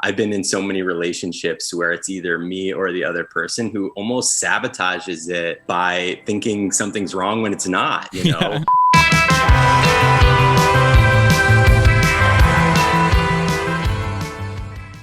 I've been in so many relationships where it's either me or the other person who almost sabotages it by thinking something's wrong when it's not, you know?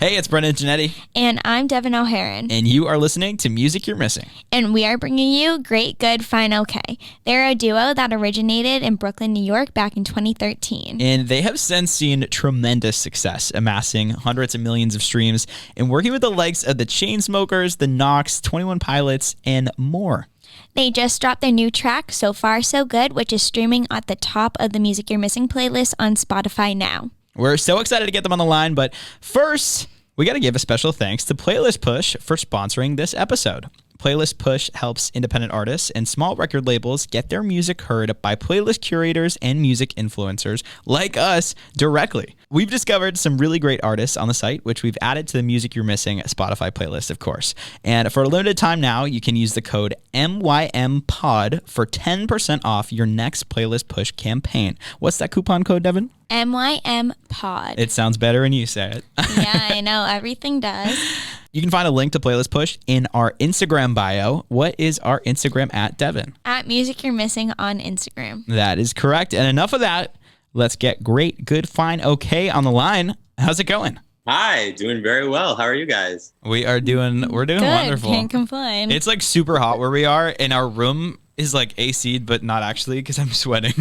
Hey, it's Brendan Janetti. And I'm Devin O'Haron. And you are listening to Music You're Missing. And we are bringing you Great, Good, Fine, Okay. They're a duo that originated in Brooklyn, New York back in 2013. And they have since seen tremendous success, amassing hundreds of millions of streams and working with the likes of the Chainsmokers, the Knocks, 21 Pilots, and more. They just dropped their new track, So Far So Good, which is streaming at the top of the Music You're Missing playlist on Spotify now. We're so excited to get them on the line, but first, we got to give a special thanks to Playlist Push for sponsoring this episode. Playlist Push helps independent artists and small record labels get their music heard by playlist curators and music influencers like us directly. We've discovered some really great artists on the site, which we've added to the Music You're Missing Spotify playlist, of course. And for a limited time now, you can use the code MYMPOD for 10% off your next Playlist Push campaign. What's that coupon code, Devin? MYMPOD. It sounds better when you say it. Yeah, I know. Everything does. You can find a link to Playlist Push in our Instagram bio. What is our Instagram at, Devin? At Music You're Missing on Instagram. That is correct. And enough of that. Let's get Great, Good, Fine, Okay on the line. How's it going? Hi, doing very well. How are you guys? We're doing Good, wonderful. Can't complain. It's like super hot where we are, and our room is like AC'd, but not actually because I'm sweating.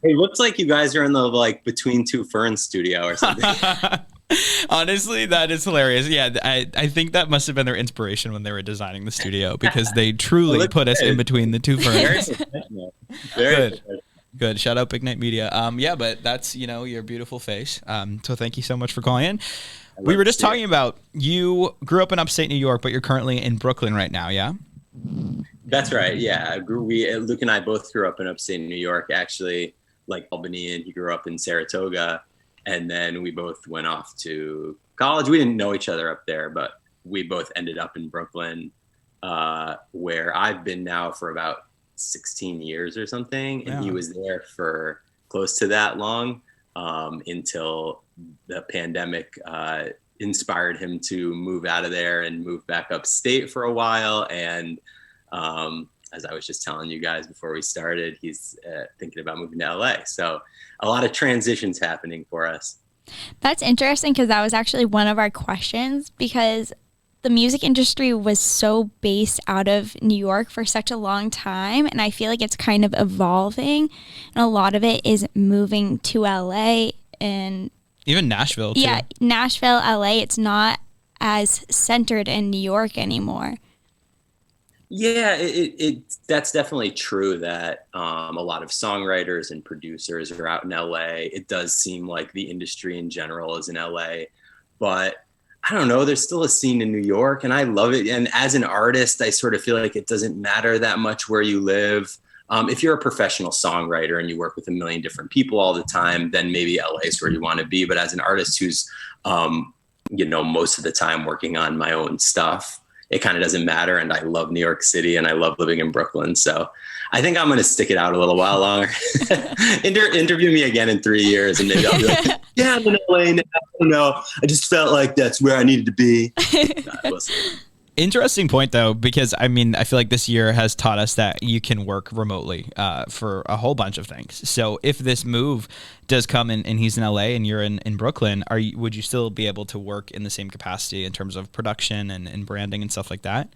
It looks like you guys are in the like Between Two Ferns studio or something. Honestly, that is hilarious. Yeah, I think that must have been their inspiration when they were designing the studio because they truly put us in between the two ferns. Very Good. Shout out Big Night Media. Yeah, but that's, your beautiful face. So thank you so much for calling in. We were just talking about you grew up in upstate New York, but you're currently in Brooklyn right now, yeah? That's right. Yeah. Luke and I both grew up in upstate New York, actually, like Albany, and he grew up in Saratoga. And then we both went off to college. We didn't know each other up there, but we both ended up in Brooklyn, where I've been now for about 16 years or something. And he was there for close to that long until the pandemic inspired him to move out of there and move back upstate for a while. And as I was just telling you guys before we started, he's thinking about moving to LA. So a lot of transitions happening for us. That's interesting because that was actually one of our questions, because the music industry was so based out of New York for such a long time. And I feel like it's kind of evolving. And a lot of it is moving to LA and even Nashville, too. Yeah, Nashville, LA. It's not as centered in New York anymore. Yeah, that's definitely true that a lot of songwriters and producers are out in LA. It does seem like the industry in general is in LA, but I don't know, there's still a scene in New York and I love it. And as an artist, I sort of feel like it doesn't matter that much where you live. If you're a professional songwriter and you work with a million different people all the time, then maybe LA is where you want to be. But as an artist who's, most of the time working on my own stuff, it kind of doesn't matter. And I love New York City and I love living in Brooklyn. So I think I'm going to stick it out a little while longer. Interview me again in 3 years and maybe I'll be like, yeah, I'm in LA now. I don't know. I just felt like that's where I needed to be. We'll see. Interesting point, though, because, I feel like this year has taught us that you can work remotely for a whole bunch of things. So if this move does come in and he's in LA and you're in Brooklyn, would you still be able to work in the same capacity in terms of production and branding and stuff like that?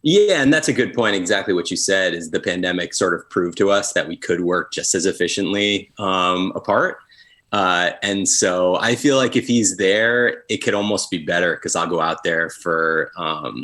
Yeah, and that's a good point. Exactly what you said is the pandemic sort of proved to us that we could work just as efficiently apart. And so I feel like if he's there, it could almost be better because I'll go out there for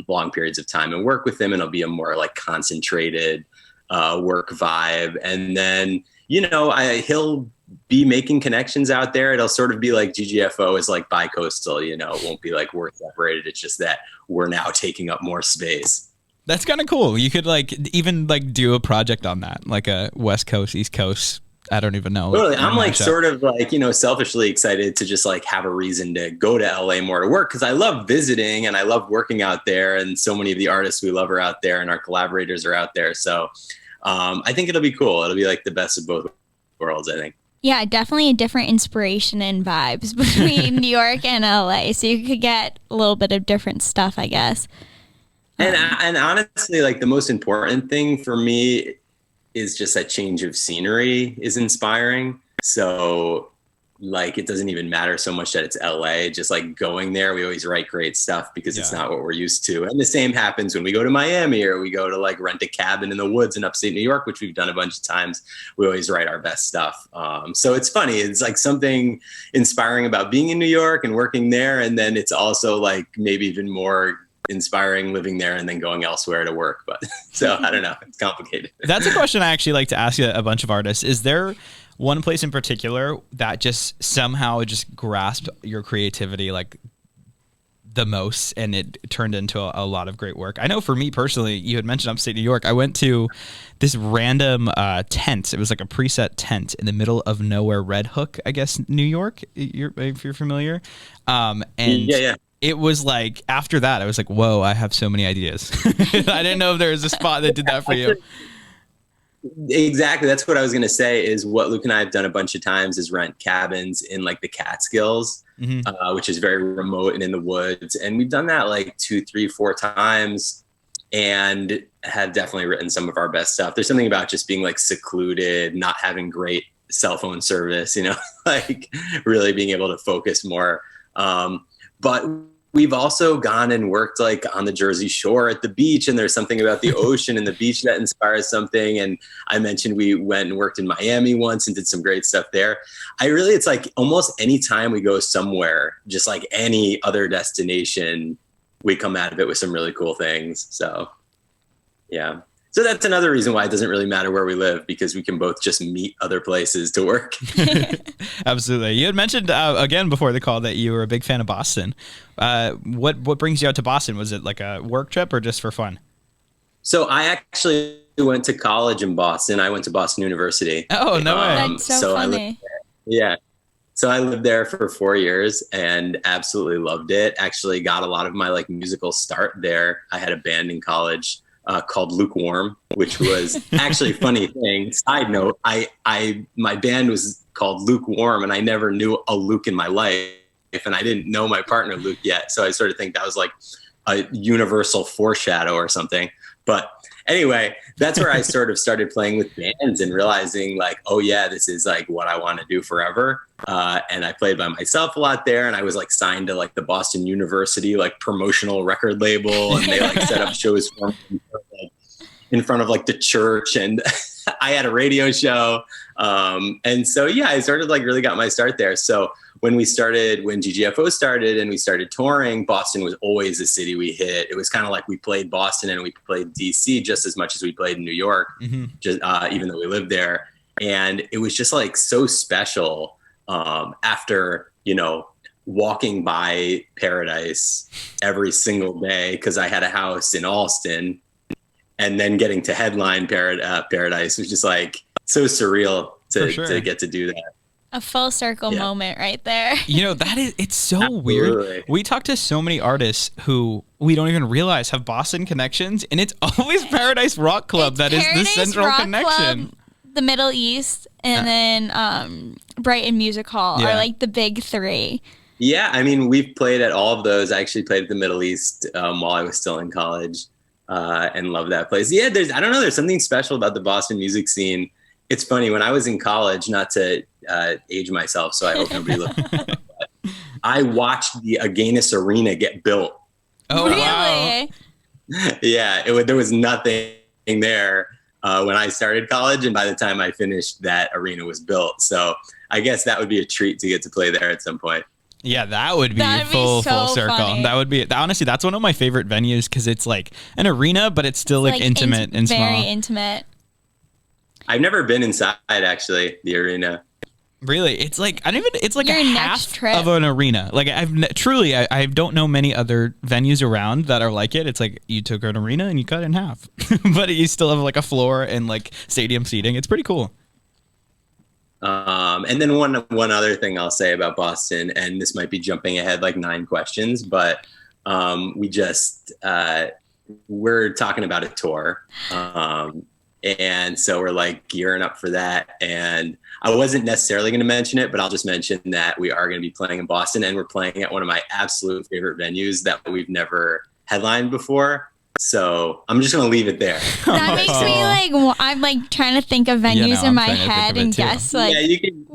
long periods of time and work with him, and it'll be a more like concentrated work vibe. And then, he'll be making connections out there. It'll sort of be like GGFO is like bi-coastal, it won't be like we're separated. It's just that we're now taking up more space. That's kind of cool. You could even do a project on that, like a West Coast, East Coast. I don't even know. Totally. I'm like sort of like, selfishly excited to just like have a reason to go to LA more to work because I love visiting and I love working out there. And so many of the artists we love are out there and our collaborators are out there. So I think it'll be cool. It'll be like the best of both worlds, I think. Yeah, definitely a different inspiration and vibes between New York and LA. So you could get a little bit of different stuff, I guess. And honestly, like the most important thing for me is just that change of scenery is inspiring. So like it doesn't even matter so much that it's LA, just like going there, we always write great stuff because it's not what we're used to. And the same happens when we go to Miami or we go to like rent a cabin in the woods in upstate New York, which we've done a bunch of times. We always write our best stuff. So it's funny. It's like something inspiring about being in New York and working there. And then it's also like maybe even more inspiring living there and then going elsewhere to work. But so I don't know. It's complicated. That's a question I actually like to ask a bunch of artists. Is there one place in particular that just somehow just grasped your creativity like the most and it turned into a lot of great work? I know for me personally, you had mentioned upstate New York. I went to this random tent. It was like a preset tent in the middle of nowhere, Red Hook, I guess, New York, if you're familiar. And yeah. It was like, after that, I was like, whoa, I have so many ideas. I didn't know if there was a spot that did that for you. Exactly. That's what I was going to say is what Luke and I have done a bunch of times is rent cabins in like the Catskills, which is very remote and in the woods. And we've done that like 2, 3, 4 times and have definitely written some of our best stuff. There's something about just being like secluded, not having great cell phone service, you know, like really being able to focus more. But we've also gone and worked like on the Jersey Shore at the beach, and there's something about the ocean and the beach that inspires something. And I mentioned we went and worked in Miami once and did some great stuff there. It's like almost any time we go somewhere, just like any other destination, we come out of it with some really cool things. So yeah. So that's another reason why it doesn't really matter where we live, because we can both just meet other places to work. Absolutely. You had mentioned again before the call that you were a big fan of Boston. What brings you out to Boston? Was it like a work trip or just for fun? So I actually went to college in Boston. I went to Boston University. Oh, no way. That's so funny. Yeah. So I lived there for 4 years and absolutely loved it. Actually got a lot of my like musical start there. I had a band in college called Lukewarm, which was actually a funny thing. Side note, my band was called Lukewarm and I never knew a Luke in my life. And I didn't know my partner Luke yet. So I sort of think that was like a universal foreshadow or something. But anyway, that's where I sort of started playing with bands and realizing like, oh yeah, this is like what I want to do forever. And I played by myself a lot there. And I was like signed to like the Boston University, like promotional record label. And they like set up shows for me in front of like the church. And I had a radio show. And so, yeah, I sort of like really got my start there. So when GGFO started and we started touring, Boston was always the city we hit. It was kind of like we played Boston and we played DC just as much as we played in New York, just even though we lived there. And it was just like so special after, you know, walking by Paradise every single day because I had a house in Allston, and then getting to headline Paradise was just like so surreal to get to do that. A full circle moment right there. You know, it's so weird. We talk to so many artists who we don't even realize have Boston connections, and it's always Paradise Rock Club that is the central connection. Club, the Middle East, and then Brighton Music Hall are like the big three. Yeah, I mean, we've played at all of those. I actually played at the Middle East while I was still in college and loved that place. Yeah, I don't know, there's something special about the Boston music scene. It's funny, when I was in college, not to age myself, so I hope nobody looks, but I watched the Agganis Arena get built. Oh, really? Wow. Yeah, there was nothing there when I started college, and by the time I finished, that arena was built. So I guess that would be a treat to get to play there at some point. Yeah, that would be full circle. Funny. That would be, honestly, that's one of my favorite venues because it's like an arena, but it's still like intimate and small. Very intimate. I've never been inside, actually, the arena. Really? It's like, it's like a half of an arena. Like I don't know many other venues around that are like it. It's like you took an arena and you cut it in half, but you still have like a floor and like stadium seating. It's pretty cool. And then one other thing I'll say about Boston, and this might be jumping ahead like 9 questions, but we're talking about a tour. And so we're like gearing up for that. And I wasn't necessarily going to mention it, but I'll just mention that we are going to be playing in Boston, and we're playing at one of my absolute favorite venues that we've never headlined before. So I'm just going to leave it there. That makes me like, I'm like trying to think of venues in my head and guess like. Yeah, you can.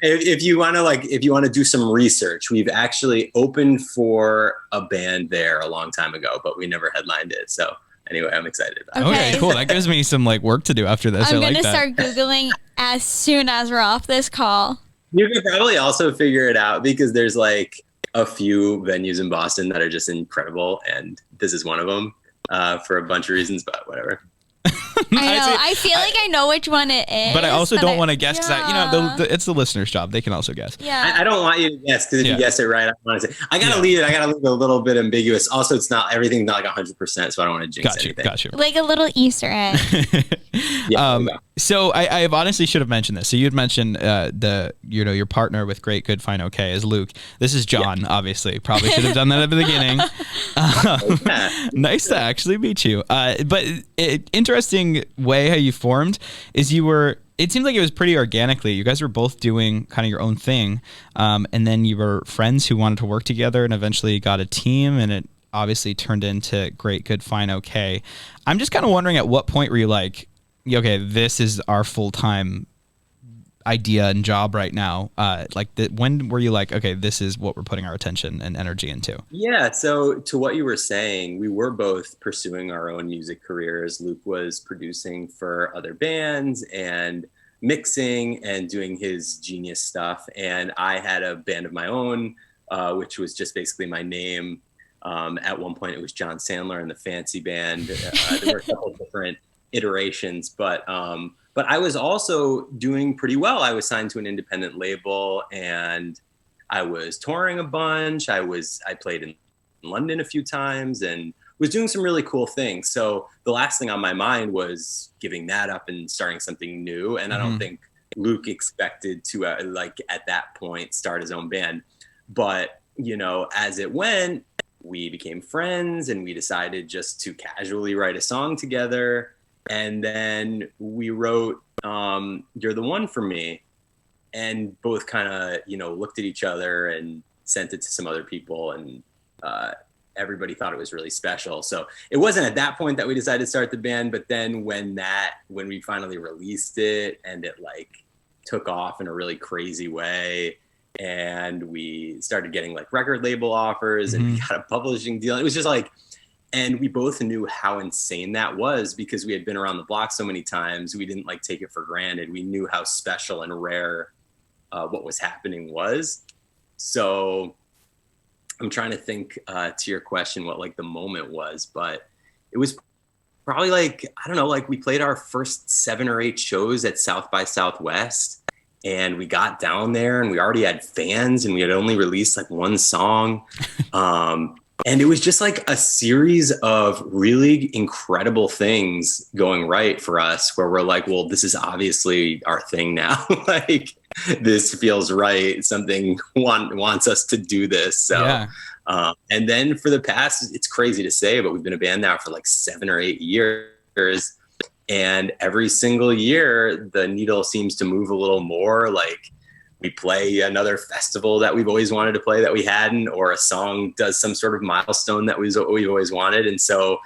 If you want to do some research, we've actually opened for a band there a long time ago, but we never headlined it. So anyway, I'm excited about it. Okay, cool. That gives me some like work to do after this. I'm going to to start Googling as soon as we're off this call. You can probably also figure it out because there's like a few venues in Boston that are just incredible. And this is one of them for a bunch of reasons, but whatever. I know. I feel like I know which one it is. But I also don't want to guess because, it's the listener's job. They can also guess. Yeah. I don't want you to guess because if you guess it right, I want to say, I got to leave it a little bit ambiguous. Also, everything's not like 100%, so I don't want to jinx anything. Got you. Like a little Easter egg. So I honestly should have mentioned this. So you had mentioned your partner with Great Good Fine Okay is Luke. This is John, obviously. Probably should have done that at the beginning. Nice to actually meet you. But interesting way how you formed is it seemed like it was pretty organically. You guys were both doing kind of your own thing. And then you were friends who wanted to work together and eventually got a team, and it obviously turned into Great Good Fine Okay. I'm just kind of wondering, at what point were you like, okay, this is our full-time idea and job right now? When were you like, okay, this is what we're putting our attention and energy into? Yeah, so to what you were saying, we were both pursuing our own music careers. Luke was producing for other bands and mixing and doing his genius stuff. And I had a band of my own, which was just basically my name. At one point, it was Jon Sandler and the Fancy Band. There were a couple of different iterations, but I was also doing pretty well. I was signed to an independent label, and I was touring a bunch. I played in London a few times and was doing some really cool things. So the last thing on my mind was giving that up and starting something new. And I don't think Luke expected to at that point start his own band. But, as it went, we became friends and we decided just to casually write a song together. And then we wrote You're the One for Me, and both kind of, looked at each other and sent it to some other people, and everybody thought it was really special. So it wasn't at that point that we decided to start the band, but then when we finally released it and it like took off in a really crazy way, and we started getting like record label offers and we got a publishing deal, it was just like, and we both knew how insane that was because we had been around the block so many times. We didn't like take it for granted. We knew how special and rare what was happening was. So I'm trying to think to your question what like the moment was, but it was probably like, I don't know, like we played our first 7 or 8 shows at South by Southwest, and we got down there and we already had fans and we had only released like one song. And it was just like a series of really incredible things going right for us, where we're like, well, this is obviously our thing now. Like, this feels right. Something wants us to do this. So, yeah. And then for the past, it's crazy to say, but we've been a band now for like 7 or 8 years. And every single year, the needle seems to move a little more. Like, we play another festival that we've always wanted to play that we hadn't, or a song does some sort of milestone that we've always wanted. And so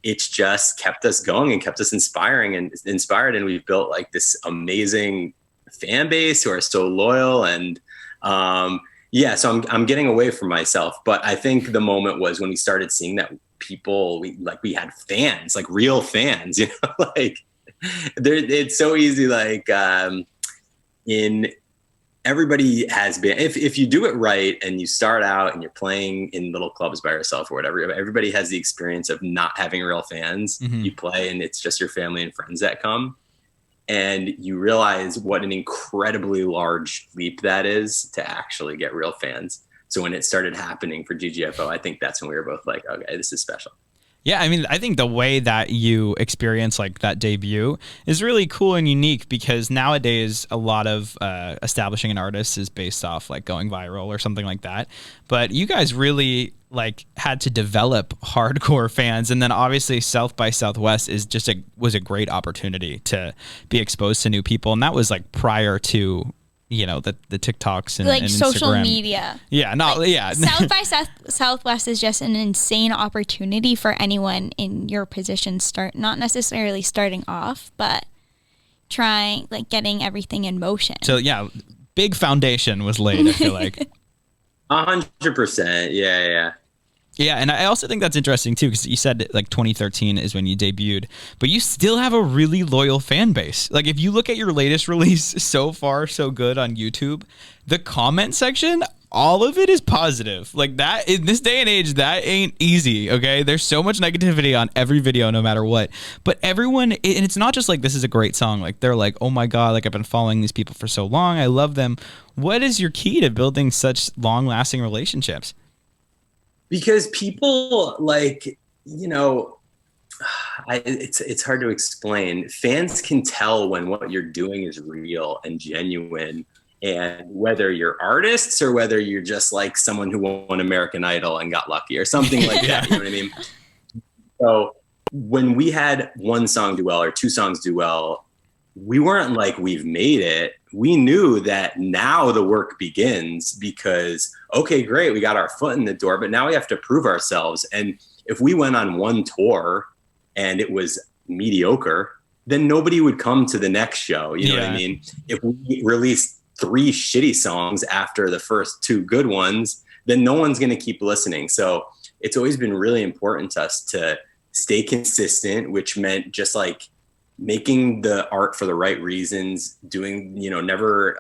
it's just kept us going and kept us inspired. And we've built like this amazing fan base who are so loyal. And so I'm getting away from myself. But I think the moment was when we started seeing that we had fans, like real fans, like it's so easy. Like everybody has been, if you do it right and you start out and you're playing in little clubs by yourself or whatever, everybody has the experience of not having real fans. You play and it's just your family and friends that come, and you realize what an incredibly large leap that is to actually get real fans. So when it started happening for GGFO, I think that's when we were both like, okay, this is special. Yeah, I mean, I think the way that you experience like that debut is really cool and unique because nowadays a lot of establishing an artist is based off like going viral or something like that. But you guys really like had to develop hardcore fans, and then obviously South by Southwest was a great opportunity to be exposed to new people, and that was like prior to the TikToks and like and social Instagram. media. Yeah, South by Southwest is just an insane opportunity for anyone in your position, not necessarily starting off, but trying like getting everything in motion. So yeah, big foundation was laid, I feel like. 100%. Yeah. Yeah, and I also think that's interesting too, because you said like 2013 is when you debuted, but you still have a really loyal fan base. Like if you look at your latest release, So Far So Good on YouTube, the comment section, all of it is positive. Like that in this day and age, that ain't easy. Okay, there's so much negativity on every video, no matter what. But everyone, and it's not just like this is a great song. Like they're like, oh my god, like I've been following these people for so long, I love them. What is your key to building such long-lasting relationships? Because people it's hard to explain. Fans can tell when what you're doing is real and genuine, and whether you're artists or whether you're just like someone who won American Idol and got lucky or something like that. You know what I mean? So when we had one song do well or two songs do well, we weren't like, we've made it. We knew that now the work begins because, okay, great, we got our foot in the door, but now we have to prove ourselves. And if we went on one tour and it was mediocre, then nobody would come to the next show. You know what I mean? If we released 3 shitty songs after the first 2 good ones, then no one's going to keep listening. So it's always been really important to us to stay consistent, which meant just like making the art for the right reasons, doing, never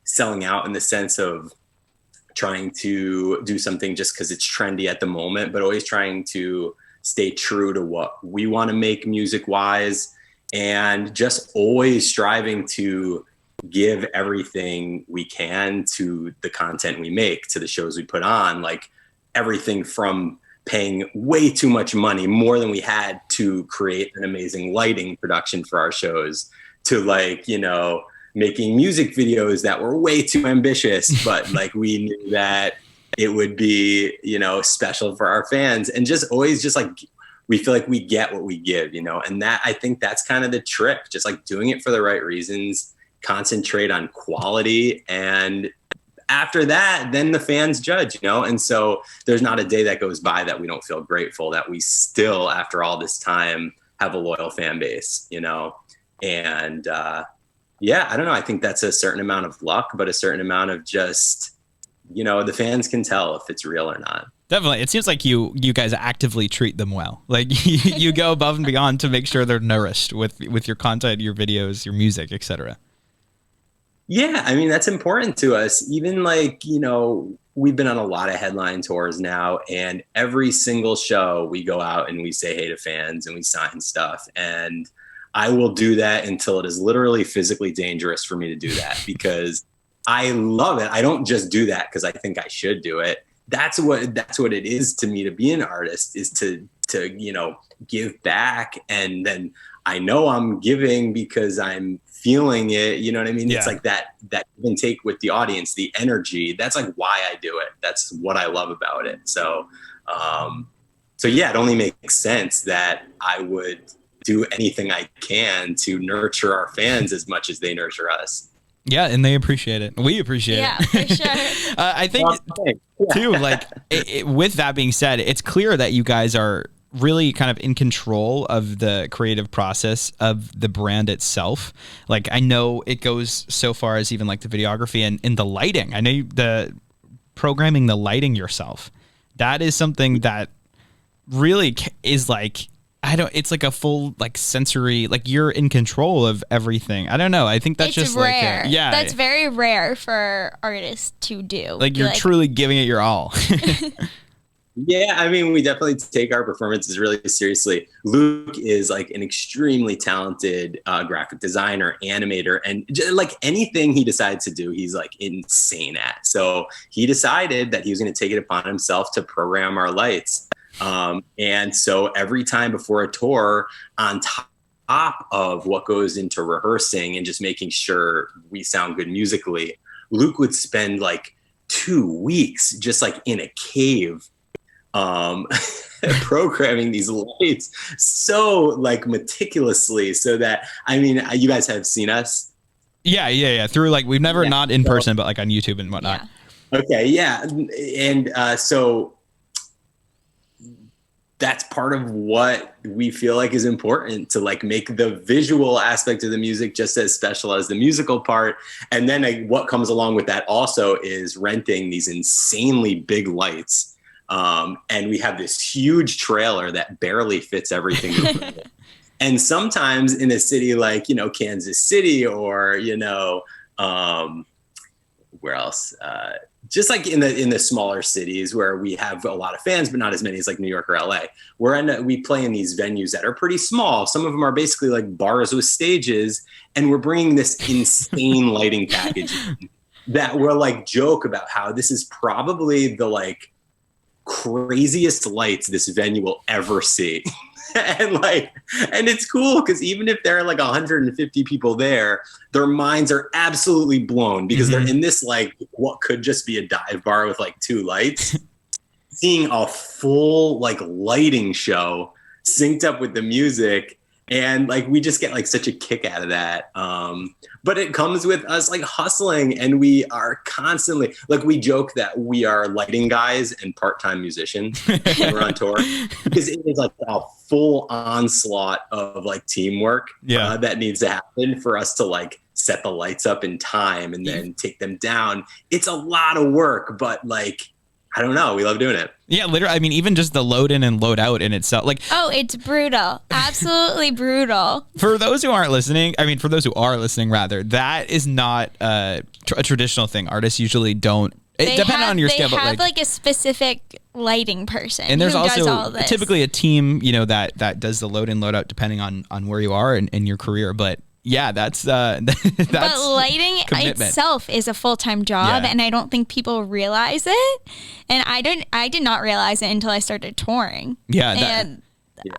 selling out in the sense of trying to do something just because it's trendy at the moment, but always trying to stay true to what we want to make music wise, and just always striving to give everything we can to the content we make, to the shows we put on, like everything from paying way too much money, more than we had, to create an amazing lighting production for our shows, to like, making music videos that were way too ambitious, but like we knew that it would be, special for our fans, and just always just like, we feel like we get what we give, and that, I think that's kind of the trick, just like doing it for the right reasons, concentrate on quality, and after that, then the fans judge, and so there's not a day that goes by that we don't feel grateful that we still, after all this time, have a loyal fan base, and I don't know. I think that's a certain amount of luck, but a certain amount of just, the fans can tell if it's real or not. Definitely. It seems like you guys actively treat them well. Like you go above and beyond to make sure they're nourished with your content, your videos, your music, etc. Yeah, I mean, that's important to us. Even like, we've been on a lot of headline tours now, and every single show we go out and we say hey to fans and we sign stuff. And I will do that until it is literally physically dangerous for me to do that, because I love it. I don't just do that because I think I should do it. That's what it is to me to be an artist, is to give back. And then I know I'm giving because I'm feeling it. You know what I mean? Yeah. It's like that give and take with the audience, the energy. That's like why I do it. That's what I love about it. So yeah, it only makes sense that I would do anything I can to nurture our fans as much as they nurture us. Yeah, and they appreciate it. We appreciate it. Yeah, for sure. I think, too, like, with that being said, it's clear that you guys are really kind of in control of the creative process of the brand itself. Like, I know it goes so far as even, like, the videography and the lighting. I know the programming the lighting yourself. That is something that really is, like, it's like a full like sensory, like you're in control of everything. I don't know. I think that's just rare. Like, yeah, that's very rare for artists to do. Like you're truly giving it your all. Yeah. I mean, we definitely take our performances really seriously. Luke is like an extremely talented graphic designer, animator, and like anything he decides to do, he's like insane at. So he decided that he was going to take it upon himself to program our lights. And so every time before a tour, on top of what goes into rehearsing and just making sure we sound good musically, Luke would spend like 2 weeks just like in a cave, programming these lights so like meticulously, so that, I mean, you guys have seen us. Yeah. Through like, we've never, not in person, but like on YouTube and whatnot. Yeah. Okay. Yeah. And so that's part of what we feel like is important, to like make the visual aspect of the music just as special as the musical part. And then what comes along with that also is renting these insanely big lights. And we have this huge trailer that barely fits everything. And sometimes in a city like, Kansas City, or, where else? Just like in the smaller cities where we have a lot of fans, but not as many as like New York or LA. We play in these venues that are pretty small. Some of them are basically like bars with stages, and we're bringing this insane lighting package that we're like joke about how this is probably the like craziest lights this venue will ever see. and it's cool because even if there are like 150 people there, their minds are absolutely blown because they're in this like what could just be a dive bar with like 2 lights, seeing a full like lighting show synced up with the music. And like we just get like such a kick out of that. But it comes with us like hustling, and we are constantly like, we joke that we are lighting guys and part-time musicians when we're on tour, because it is like a full onslaught of like teamwork that needs to happen for us to like set the lights up in time and then take them down. It's a lot of work, but like, I don't know. We love doing it. Yeah, literally. I mean, even just the load in and load out in itself. Like, oh, it's brutal. Absolutely brutal. For those who aren't listening, I mean, for those who are listening, rather, that is not a traditional thing. Artists usually don't. Depending on your scale, but they have like a specific lighting person. And there's who also does all this. Typically a team, that does the load in, load out, depending on where you are in your career. But yeah, that's but lighting commitment itself is a full-time job, and I don't think people realize it. And I did not realize it until I started touring.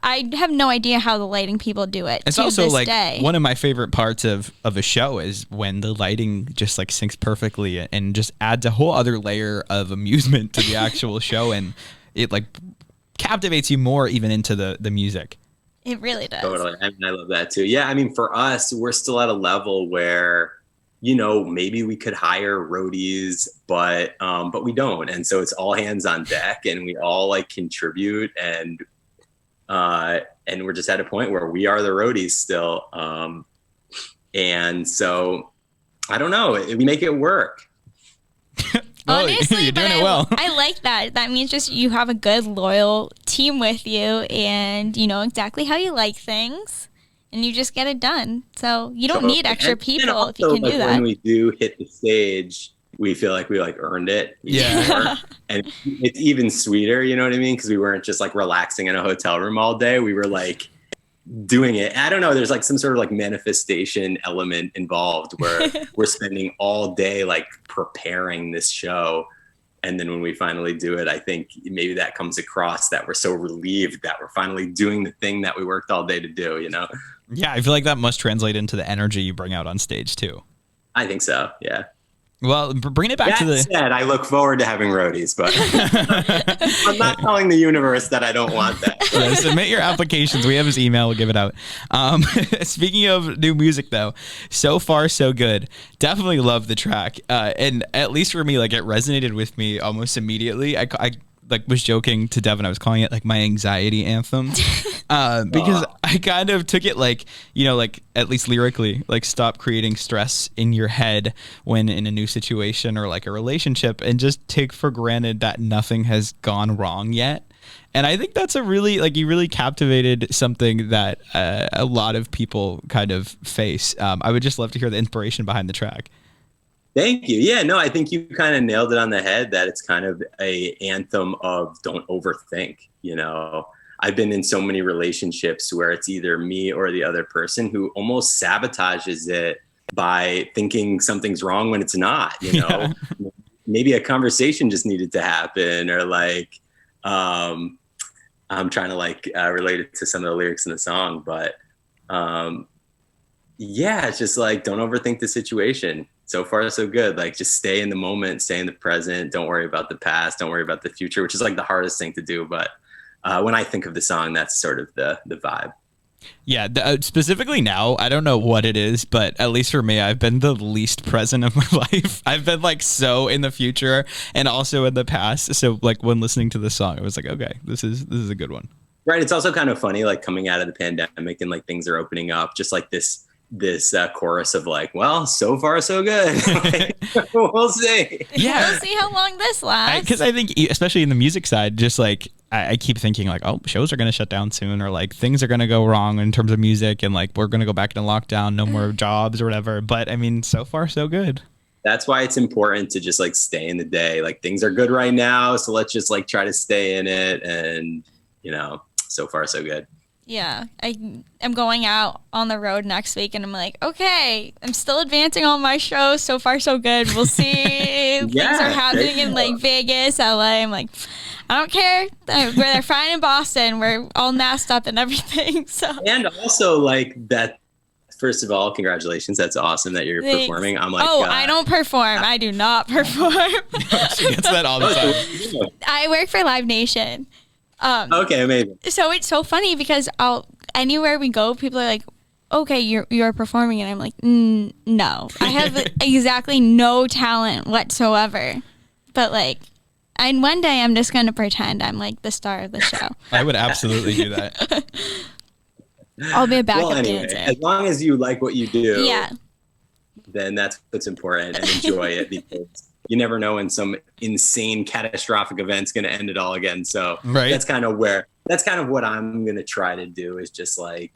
I have no idea how the lighting people do it. It's also like one of my favorite parts of a show is when the lighting just like syncs perfectly and just adds a whole other layer of amusement to the actual show, and it like captivates you more even into the music. It really does. Totally. I mean, I love that too. Yeah. I mean, for us, we're still at a level where, maybe we could hire roadies, but we don't. And so it's all hands on deck, and we all like contribute, and we're just at a point where we are the roadies still. And so I don't know, we make it work. Honestly, you're doing it well. I like that. That means just you have a good, loyal team with you, and you know exactly how you like things, and you just get it done. So you don't need extra people also, if you can do that. When we do hit the stage, we feel like we like earned it. Yeah. And it's even sweeter, you know what I mean? Because we weren't just like relaxing in a hotel room all day. We were like doing it. I don't know. There's like some sort of like manifestation element involved where we're spending all day like preparing this show. And then when we finally do it, I think maybe that comes across that we're so relieved that we're finally doing the thing that we worked all day to do, Yeah, I feel like that must translate into the energy you bring out on stage too. I think so. Yeah. Well, bring it back to the... That said, I look forward to having roadies, but I'm not telling the universe that I don't want that. Yeah, submit your applications. We have his email. We'll give it out. Speaking of new music, though, so far, so good. Definitely love the track. And at least for me, like it resonated with me almost immediately. I like was joking to Devin. I was calling it like my anxiety anthem because I kind of took it like, like at least lyrically, like stop creating stress in your head when in a new situation or like a relationship, and just take for granted that nothing has gone wrong yet. And I think that's a really, like, you really captivated something that a lot of people kind of face. I would just love to hear the inspiration behind the track. Thank you. Yeah, no, I think you kind of nailed it on the head, that it's kind of a anthem of don't overthink. I've been in so many relationships where it's either me or the other person who almost sabotages it by thinking something's wrong when it's not, Yeah. Maybe a conversation just needed to happen, or like, I'm trying to like relate it to some of the lyrics in the song, but yeah, it's just like, don't overthink the situation. So far, so good. Like, just stay in the moment, stay in the present. Don't worry about the past. Don't worry about the future, which is like the hardest thing to do. But when I think of the song, that's sort of the vibe. Yeah, specifically now, I don't know what it is, but at least for me, I've been the least present of my life. I've been like so in the future and also in the past. So like when listening to this song, I was like, okay, this is a good one. Right. It's also kind of funny, like coming out of the pandemic and like things are opening up, just like this chorus of like, well, so far so good. Like, we'll see. Yeah, we'll see how long this lasts. Because I think, especially in the music side, just like I keep thinking like, oh, shows are going to shut down soon, or like things are going to go wrong in terms of music, and like we're going to go back into lockdown, no more jobs or whatever. But I mean, so far so good. That's why it's important to just like stay in the day. Like, things are good right now, so let's just like try to stay in it. And so far so good. Yeah, I'm going out on the road next week, and I'm like, okay, I'm still advancing all my shows. So far, so good. We'll see. Things are happening in like Vegas, LA. I'm like, I don't care. They're fine in Boston. We're all masked up and everything. So, and also like that. First of all, congratulations. That's awesome that you're performing. I'm like, I don't perform. I do not perform. She gets that all the time. I work for Live Nation. Okay, amazing. So it's so funny because anywhere we go, people are like, okay, you're performing, and I'm like, no, I have exactly no talent whatsoever. But like, and one day I'm just going to pretend I'm like the star of the show. I would absolutely do that. I'll be a backup anyway, dancer. As long as you like what you do, yeah, then that's what's important, and enjoy it, because you never know when some insane catastrophic event's going to end it all again. So right. That's kind of what I'm going to try to do, is just like,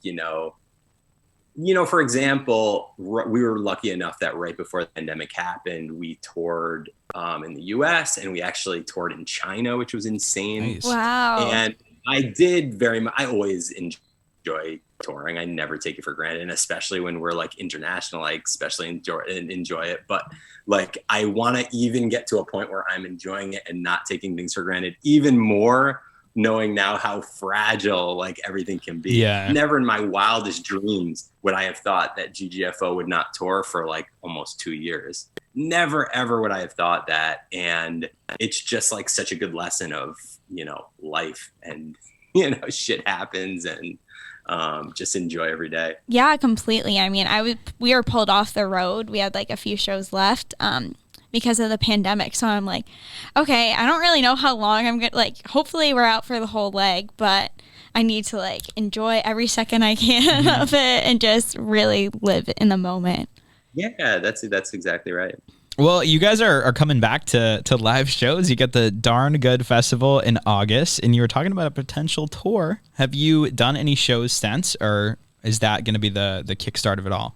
for example, we were lucky enough that right before the pandemic happened, we toured in the US, and we actually toured in China, which was insane. Nice. Wow. And I did very much, I always enjoy touring. I never take it for granted, and especially when we're like international, I especially enjoy it. But like, I want to even get to a point where I'm enjoying it and not taking things for granted even more, knowing now how fragile like everything can be. Yeah. Never in my wildest dreams would I have thought that GGFO would not tour for like almost 2 years. Never ever would I have thought that. And it's just like such a good lesson of life, and shit happens, and just enjoy every day. Yeah, completely. I mean, we were pulled off the road. We had like a few shows left because of the pandemic. So I'm like, okay, I don't really know how long I'm going to, like, hopefully we're out for the whole leg, but I need to like enjoy every second I can of it and just really live in the moment. Yeah, that's exactly right. Well, you guys are coming back to live shows. You got the Darn Good Festival in August, and you were talking about a potential tour. Have you done any shows since, or is that going to be the kickstart of it all?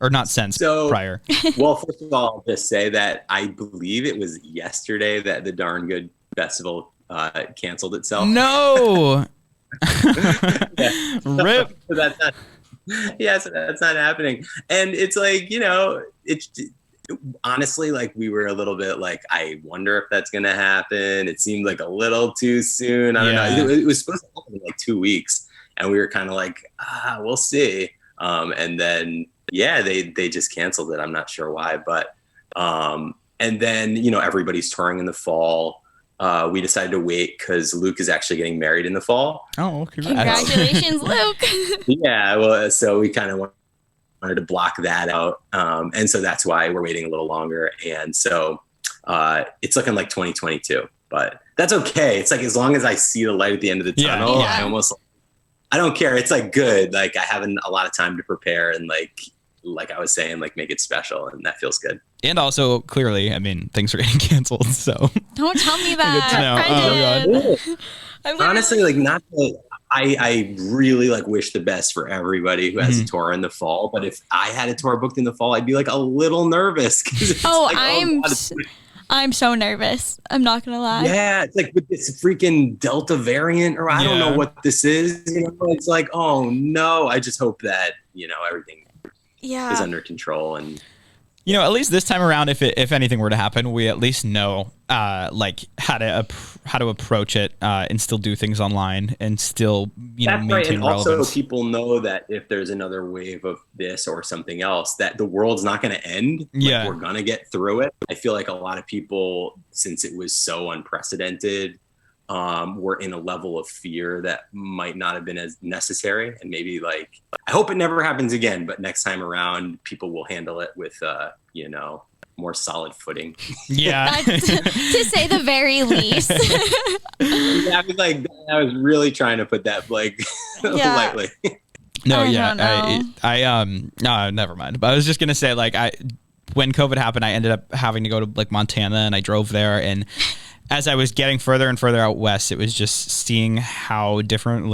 Or not since, prior? Well, first of all, I'll just say that I believe it was yesterday that the Darn Good Festival canceled itself. No! Yeah. Rip. So that's not happening. And it's like, it's honestly, like, we were a little bit like, I wonder if that's going to happen. It seemed like a little too soon. I don't know. It was supposed to happen in like 2 weeks, and we were kind of like, we'll see. And then, they just canceled it. I'm not sure why, but, and then, everybody's touring in the fall. We decided to wait because Luke is actually getting married in the fall. Oh, congrats. Congratulations, Luke. Yeah, well, so we kind of wanted to block that out. And so that's why we're waiting a little longer. And so it's looking like 2022, but that's okay. It's like, as long as I see the light at the end of the tunnel, I don't care. It's like good. Like, I have a lot of time to prepare and like I was saying, like, make it special, and that feels good. And also, clearly, I mean, things are getting canceled, so. Don't tell me that. Good to know. Oh, God. Honestly, like, not that I really like wish the best for everybody who has a tour in the fall. But if I had a tour booked in the fall, I'd be like a little nervous. I'm so nervous. I'm not gonna lie. Yeah, it's like with this freaking Delta variant, or I don't know what this is. It's like, oh no. I just hope that everything is under control. And You know, at least this time around, if anything were to happen, we at least know like how to approach it and still do things online and still That's maintain right. And relevance. also, people know that if there's another wave of this or something else, that the world's not going to end. Like, Yeah, we're going to get through it. I feel like a lot of people, since it was so unprecedented, were in a level of fear that might not have been as necessary. And maybe, like, I hope it never happens again, but next time around, people will handle it with, more solid footing. yeah. To say the very least. Yeah, I was really trying to put that like Yeah. lightly. No, I yeah, don't know. never mind. But I was just gonna say, like, when COVID happened, I ended up having to go to like Montana, and I drove there, and as I was getting further and further out west, it was just seeing how different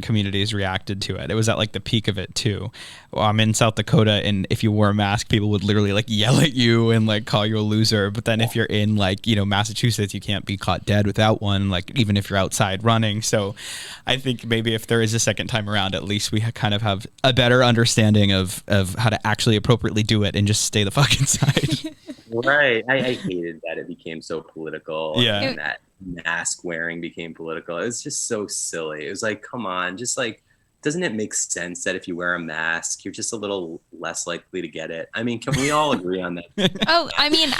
communities reacted to it. It was at like the peak of it too. I'm in South Dakota, and if you wore a mask, people would literally like yell at you and like call you a loser. But then if you're in like, Massachusetts, you can't be caught dead without one, like even if you're outside running. So I think maybe if there is a second time around, at least we kind of have a better understanding of how to actually appropriately do it and just stay the fuck inside. Right. I hated that it became so political. Yeah. And that mask wearing became political. It was just so silly. It was like, come on, just like, doesn't it make sense that if you wear a mask, you're just a little less likely to get it? I mean, can we all agree on that? Oh, I mean,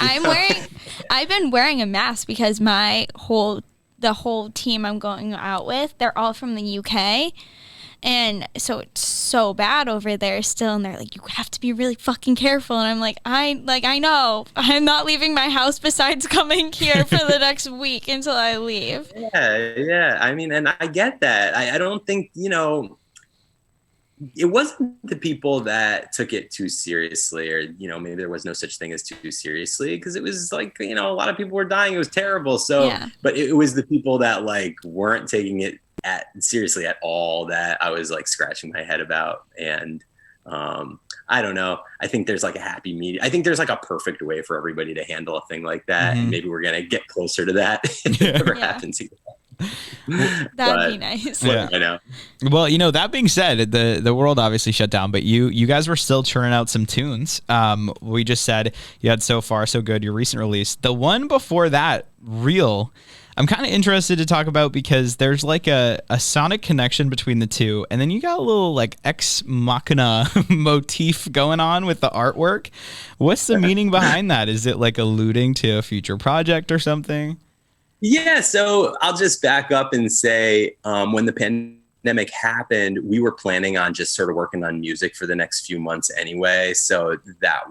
I've been wearing a mask because the whole team I'm going out with, they're all from the UK. And so it's so bad over there still, and they're like, you have to be really fucking careful. And I'm like, I know. I'm not leaving my house besides coming here for the next week until I leave. Yeah. I mean, and I get that. I don't think, it wasn't the people that took it too seriously, or, maybe there was no such thing as too seriously, because it was like, a lot of people were dying. It was terrible. So, Yeah. But it was the people that like weren't taking it seriously at all that I was like scratching my head about. And I don't know. I think there's like a happy medium. I think there's like a perfect way for everybody to handle a thing like that. Mm-hmm. And maybe we're going to get closer to that if it ever Yeah. happens again. That'd be nice. Yeah. I know. Well, that being said, the world obviously shut down, but you guys were still churning out some tunes. We just said you had So Far So Good, your recent release. The one before that, Real, I'm kind of interested to talk about because there's like a sonic connection between the two, and then you got a little like ex machina motif going on with the artwork. What's the meaning behind that? Is it like alluding to a future project or something? Yeah, so I'll just back up and say when the pandemic happened, we were planning on just sort of working on music for the next few months anyway. So that,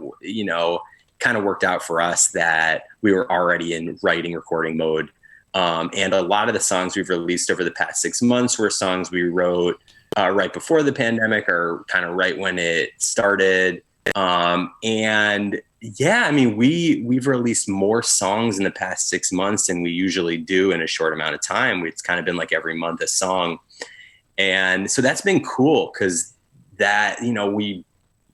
kind of worked out for us that we were already in recording mode. And a lot of the songs we've released over the past 6 months were songs we wrote right before the pandemic or kind of right when it started. And yeah, I mean, we've released more songs in the past 6 months than we usually do in a short amount of time. It's kind of been like every month a song. And so that's been cool because that,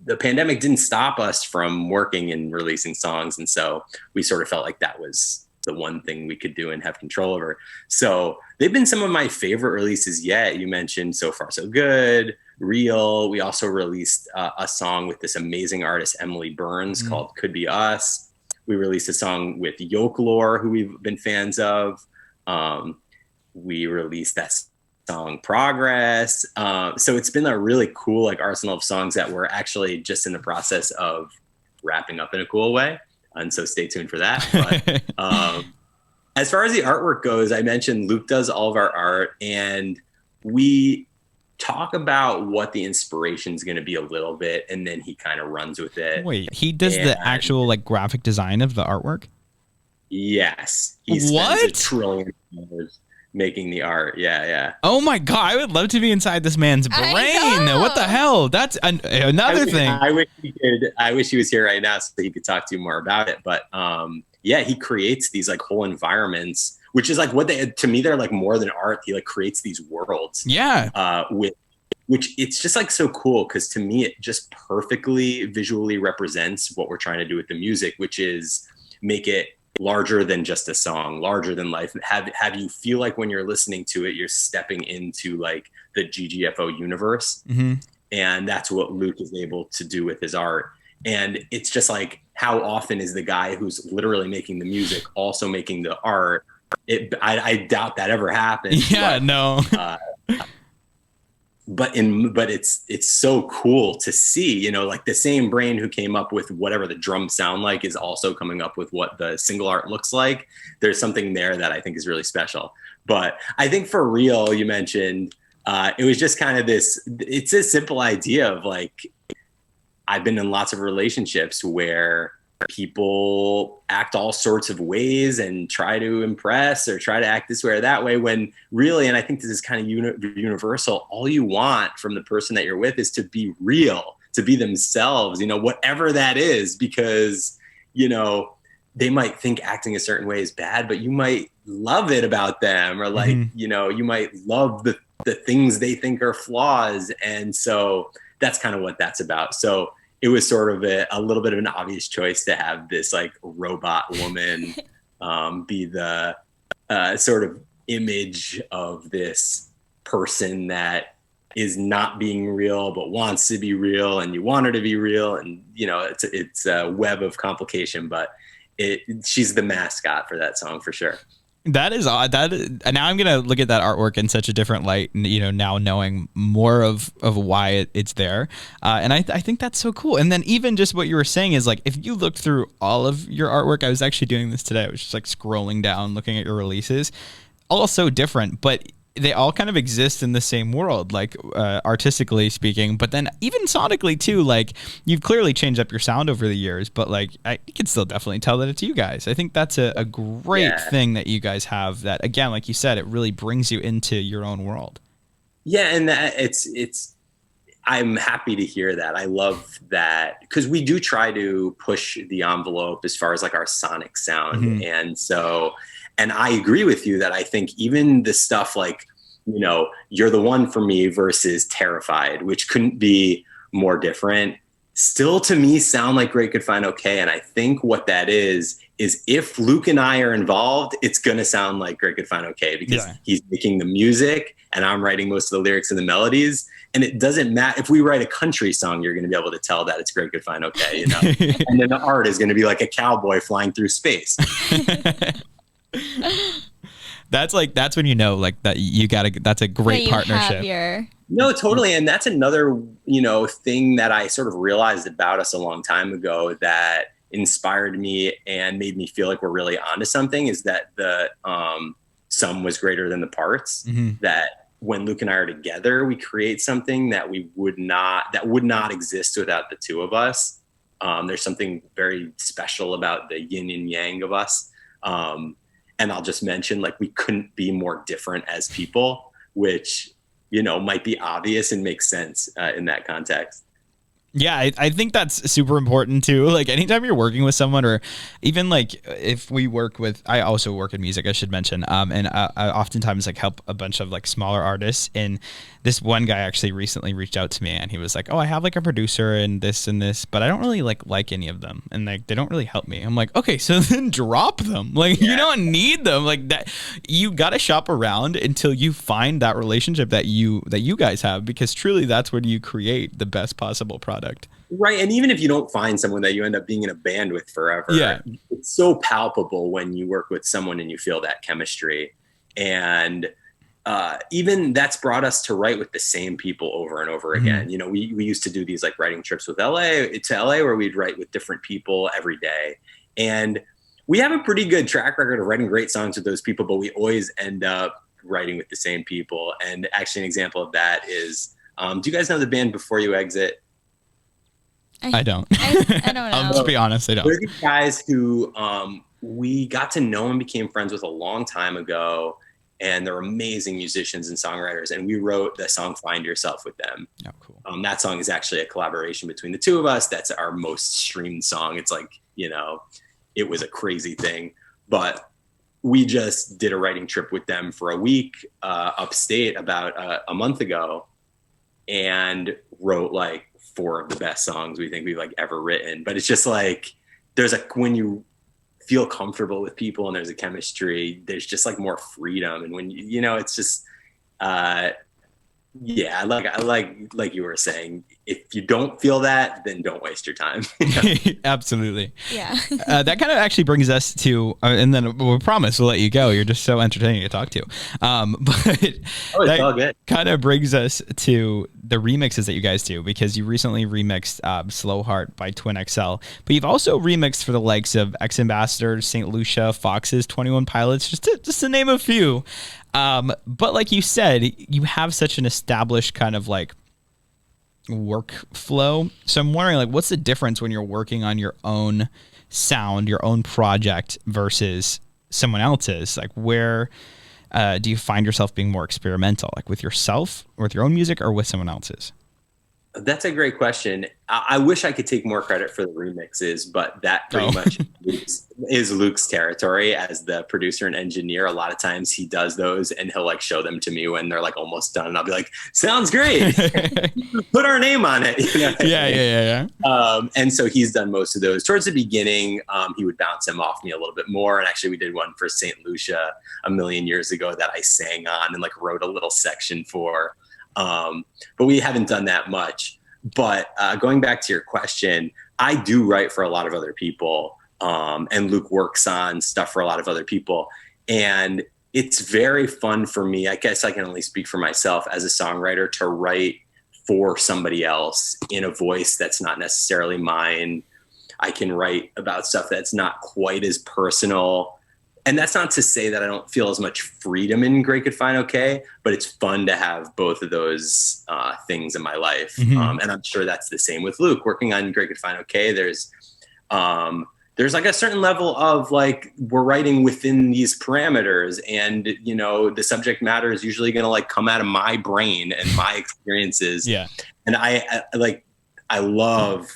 the pandemic didn't stop us from working and releasing songs. And so we sort of felt like that was the one thing we could do and have control over. So they've been some of my favorite releases yet. You mentioned So Far So Good, Real. We also released a song with this amazing artist, Emily Burns, called Could Be Us. We released a song with Yokelore, who we've been fans of. We released that song Progress. So it's been a really cool like arsenal of songs that we're actually just in the process of wrapping up in a cool way. And so stay tuned for that. But as far as the artwork goes, I mentioned Luke does all of our art, and we talk about what the inspiration is going to be a little bit, and then he kind of runs with it. Wait, he does the actual like graphic design of the artwork? Yes. He spends $1 trillion making the art. Yeah. Oh my God, I would love to be inside this man's brain. What the hell? That's another thing. I wish he could. I wish he was here right now so he could talk to you more about it. But yeah, he creates these like whole environments, which is like to me, they're like more than art. He like creates these worlds. Yeah. Which it's just like so cool because to me, it just perfectly visually represents what we're trying to do with the music, which is make it larger than just a song, larger than life. Have you feel like when you're listening to it, you're stepping into like the GGFO universe. Mm-hmm. And that's what Luke is able to do with his art. And it's just like, how often is the guy who's literally making the music also making the art? I doubt that ever happens. Yeah, but, no. but it's so cool to see, you know, like the same brain who came up with whatever the drums sound like is also coming up with what the single art looks like. There's something there that I think is really special. But I think for real, you mentioned, it was just kind of it's a simple idea of like, I've been in lots of relationships where people act all sorts of ways and try to impress or try to act this way or that way, when really, and I think this is kind of universal, all you want from the person that you're with is to be real, to be themselves, you know, whatever that is, because, you know, they might think acting a certain way is bad, but you might love it about them, or like, you know, you might love the things they think are flaws. And so that's kind of what that's about. So it was sort of a little bit of an obvious choice to have this like robot woman be the sort of image of this person that is not being real but wants to be real, and you want her to be real, and you know, it's a web of complication, but she's the mascot for that song for sure. That is odd. Now I'm gonna look at that artwork in such a different light, you know, now knowing more of why it's there, and I think that's so cool. And then even just what you were saying is like, if you looked through all of your artwork, I was actually doing this today. I was just like scrolling down, looking at your releases, all so different, but they all kind of exist in the same world, like artistically speaking, but then even sonically too. Like, you've clearly changed up your sound over the years, but like you can still definitely tell that it's you guys. I think that's a great thing that you guys have, that again, like you said, it really brings you into your own world. Yeah, and that it's I'm happy to hear that. I love that, because we do try to push the envelope as far as like our sonic sound. And so, and I agree with you that I think even the stuff like, you know, You're the One for Me versus Terrified, which couldn't be more different, still to me sound like Great Could Find Okay. And I think what that is if Luke and I are involved, it's going to sound like Great Could Find Okay, because he's making the music and I'm writing most of the lyrics and the melodies. And it doesn't matter if we write a country song, you're going to be able to tell that it's Great Could Find Okay, you know. And then the art is going to be like a cowboy flying through space. That's when you know, like, that you gotta, that's a great partnership. No, totally. And that's another, you know, thing that I sort of realized about us a long time ago that inspired me and made me feel like we're really onto something, is that the sum was greater than the parts. That when Luke and I are together, we create something that would not exist without the two of us. There's something very special about the yin and yang of us. And I'll just mention, like, we couldn't be more different as people, which, you know, might be obvious and makes sense in that context. Yeah, I think that's super important too. Like, anytime you're working with someone, or even like if we work with, I also work in music, I should mention, and I oftentimes like help a bunch of like smaller artists. And this one guy actually recently reached out to me, and he was like, "Oh, I have like a producer and this, but I don't really like any of them, and like they don't really help me." I'm like, "Okay, so then drop them. Like, you don't need them. Like, that you got to shop around until you find that relationship that you guys have, because truly that's when you create the best possible product." Right. And even if you don't find someone that you end up being in a band with forever, it's so palpable when you work with someone and you feel that chemistry. And even that's brought us to write with the same people over and over again. You know, we used to do these like writing trips with LA where we'd write with different people every day. And we have a pretty good track record of writing great songs with those people, but we always end up writing with the same people. And actually an example of that is, do you guys know the band Before You Exit? I don't. I don't know. I'll just be honest, I don't. They're these guys who we got to know and became friends with a long time ago, and they're amazing musicians and songwriters. And we wrote the song "Find Yourself" with them. Oh, cool. That song is actually a collaboration between the two of us. That's our most streamed song. It's like, you know, it was a crazy thing, but we just did a writing trip with them for a week upstate about a month ago, and wrote like 4 of the best songs we think we've like ever written. But it's just like, when you feel comfortable with people and there's a chemistry, there's just like more freedom. And when you know, it's just Yeah, like you were saying, if you don't feel that, then don't waste your time. Absolutely. Yeah. That kind of actually brings us to, and then we promise we'll let you go. You're just so entertaining to talk to. But Oh, it's all good. kind of brings us to the remixes that you guys do, because you recently remixed Slow Heart by Twin XL, but you've also remixed for the likes of X Ambassadors, St. Lucia, Foxes, 21 Pilots, just to name a few. But like you said, you have such an established kind of like workflow. So I'm wondering, like, what's the difference when you're working on your own sound, your own project versus someone else's? Like, where do you find yourself being more experimental, like with yourself, or with your own music, or with someone else's? That's a great question. I wish I could take more credit for the remixes, but that pretty much is Luke's territory as the producer and engineer. A lot of times he does those and he'll like show them to me when they're like almost done. And I'll be like, sounds great. Put our name on it. You know? Yeah. And so he's done most of those. Towards the beginning, he would bounce them off me a little bit more. And actually we did one for St. Lucia a million years ago that I sang on and like wrote a little section for. But we haven't done that much. But going back to your question, I do write for a lot of other people, and Luke works on stuff for a lot of other people. And it's very fun for me. I guess I can only speak for myself as a songwriter to write for somebody else in a voice that's not necessarily mine. I can write about stuff that's not quite as personal. And that's not to say that I don't feel as much freedom in Great Good Fine Okay, but it's fun to have both of those things in my life. Mm-hmm. And I'm sure that's the same with Luke. Working on Great Good Fine Okay, there's like a certain level of like, we're writing within these parameters, and, you know, the subject matter is usually going to like come out of my brain and my experiences. Yeah. And I love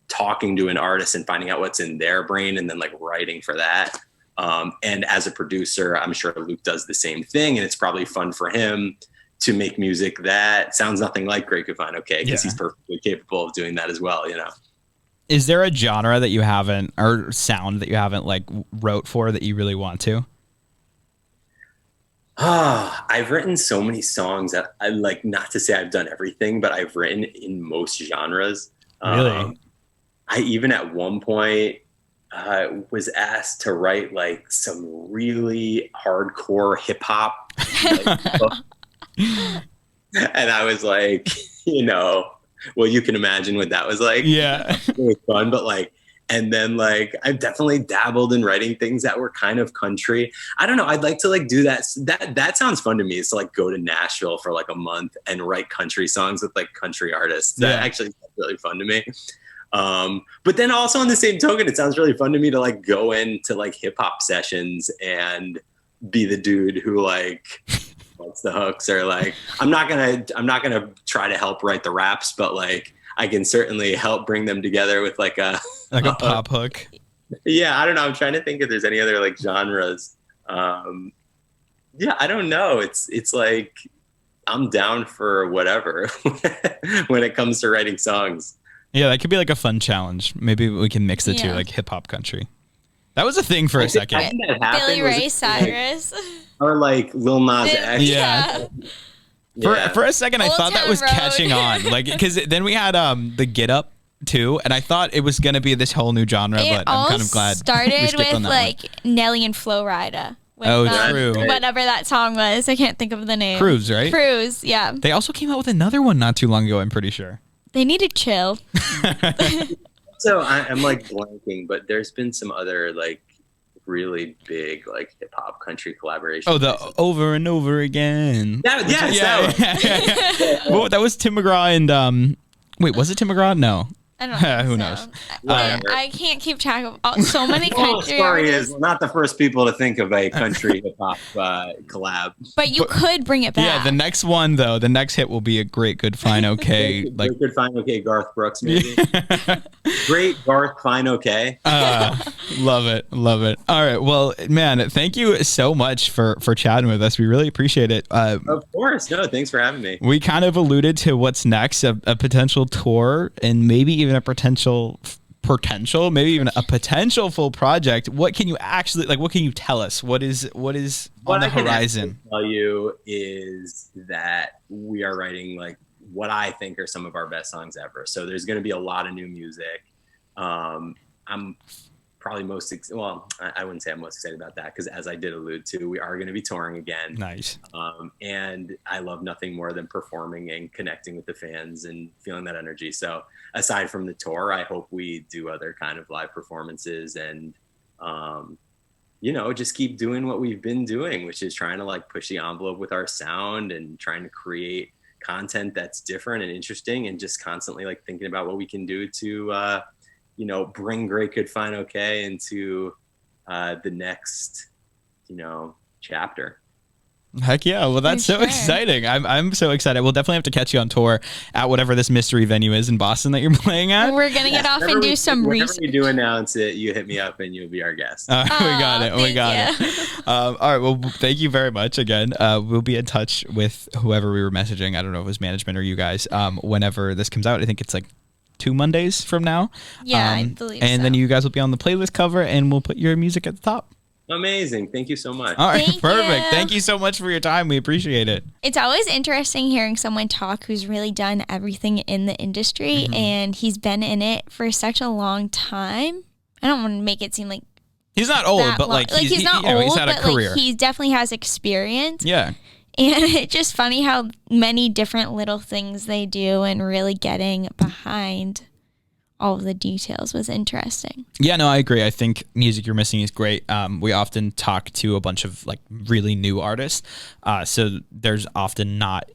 talking to an artist and finding out what's in their brain and then like writing for that. And as a producer, I'm sure Luke does the same thing, and it's probably fun for him to make music that sounds nothing like Great Good Fine Okay, because he's perfectly capable of doing that as well, you know. Is there a genre that you haven't, or sound that you haven't like wrote for that you really want to? I've written so many songs that I like, not to say I've done everything, but I've written in most genres. Really? I even at one point was asked to write like some really hardcore hip hop. And I was like, you know, well, you can imagine what that was like. Yeah. It was fun, but like, and then like, I've definitely dabbled in writing things that were kind of country. I don't know. I'd like to like do that. That sounds fun to me, is to like go to Nashville for like a month and write country songs with like country artists. That actually sounds really fun to me. But then also on the same token, it sounds really fun to me to like go into like hip hop sessions and be the dude who like wants the hooks, or like, I'm not gonna try to help write the raps, but like I can certainly help bring them together with like a pop hook. Yeah. I don't know. I'm trying to think if there's any other like genres. Yeah, I don't know. It's like, I'm down for whatever when it comes to writing songs. Yeah, that could be like a fun challenge. Maybe we can mix the two, like hip hop country. That was a thing for a second. Billy Ray Cyrus. Or like Lil Nas X. Yeah. For a second, I thought that was catching on. Like, because then we had the Get Up too, and I thought it was going to be this whole new genre, but I'm kind of glad. It started with like Nelly and Flo Rida. True. Whatever that song was. I can't think of the name. Cruise, right? Cruise, yeah. They also came out with another one not too long ago, I'm pretty sure. They need to chill. So I'm like blanking, but there's been some other like really big like hip hop country collaborations. Oh, the Over and Over Again. That Well, that was Tim McGraw and wait, was it Tim McGraw? No. I don't know. Who knows? I can't keep track of so many country story artists. is we're not the first people to think of a country hip hop collab. But you could bring it back. Yeah, the next one though, the next hit will be a Great Good Fine Okay. Like Great Good Fine Okay, Garth Brooks maybe. Great Garth Fine Okay. Love it. All right, well, man, thank you so much for chatting with us. We really appreciate it. Of course, no, thanks for having me. We kind of alluded to what's next, a potential tour, and maybe even a potential potential, maybe even a potential full project, what can you actually, like, what can you tell us? What is on the horizon? What I can tell you is that we are writing like what I think are some of our best songs ever. So there's going to be a lot of new music. I'm probably I wouldn't say I'm most excited about that, because as I did allude to, we are going to be touring again. Nice. And I love nothing more than performing and connecting with the fans and feeling that energy. So aside from the tour, I hope we do other kind of live performances and, just keep doing what we've been doing, which is trying to like push the envelope with our sound and trying to create content that's different and interesting, and just constantly like thinking about what we can do to, bring Great Good Fine Okay into the next, chapter. Heck yeah. Well, that's so exciting. I'm so excited. We'll definitely have to catch you on tour at whatever this mystery venue is in Boston that you're playing at. We're going to get off and do some research. Whenever we do announce it, you hit me up and you'll be our guest. We got it. We got it. All right. Well, thank you very much again. We'll be in touch with whoever we were messaging. I don't know if it was management or you guys. Whenever this comes out, I think it's like 2 Mondays from now. Yeah, I believe and so. then you guys will be on the playlist cover and we'll put your music at the top. Amazing. Thank you so much. All right, Thank perfect. you. Thank you so much for your time. We appreciate it. It's always interesting hearing someone talk who's really done everything in the industry, and he's been in it for such a long time. I don't want to make it seem like he's not old, but like he's not old, he's had a but career. like he definitely has experience. Yeah. And it's just funny how many different little things they do, and really getting behind all of the details was interesting. Yeah, no, I agree. I think Music You're Missing is great. We often talk to a bunch of like really new artists. So there's often not,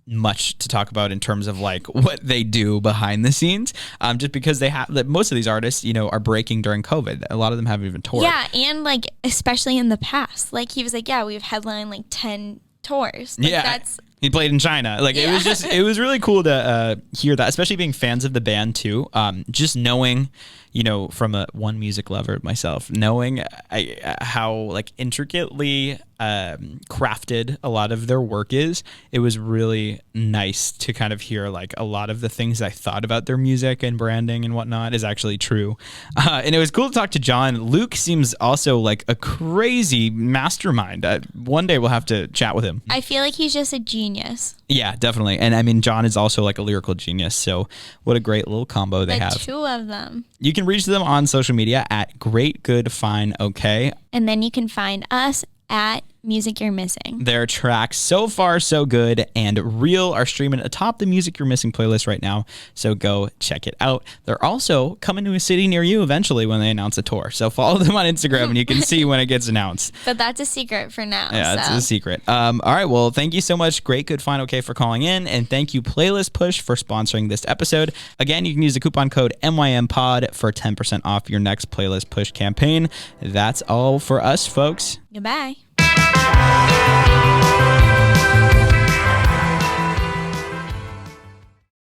much to talk about in terms of like what they do behind the scenes. Just because most of these artists, are breaking during COVID. A lot of them haven't even toured. Yeah. And like, especially in the past, like he was like, yeah, we've headlined like 10 tours. Like, yeah. He played in China. Like it was really cool to hear that, especially being fans of the band too. Just knowing, from one music lover myself, knowing how like intricately crafted a lot of their work is, it was really nice to kind of hear like a lot of the things I thought about their music and branding and whatnot is actually true. And it was cool to talk to Jon. Luke seems also like a crazy mastermind. One day we'll have to chat with him. I feel like he's just a genius. Yeah, definitely. And I mean, Jon is also like a lyrical genius. So what a great little combo they have. 2 of them. You can reach them on social media at Great Good Fine Okay. And then you can find us at Music You're Missing. Their tracks So Far So Good and Real are streaming atop the Music You're Missing playlist right now, so go check it out. They're also coming to a city near you eventually when they announce a tour, so follow them on Instagram and you can see when it gets announced. But that's a secret for now. Yeah, it's a secret. All right, well, thank you so much, Great Good Fine Okay, for calling in, and thank you Playlist Push for sponsoring this episode. Again, you can use the coupon code MYMPOD for 10% off your next Playlist Push campaign. That's all for us, folks. Goodbye.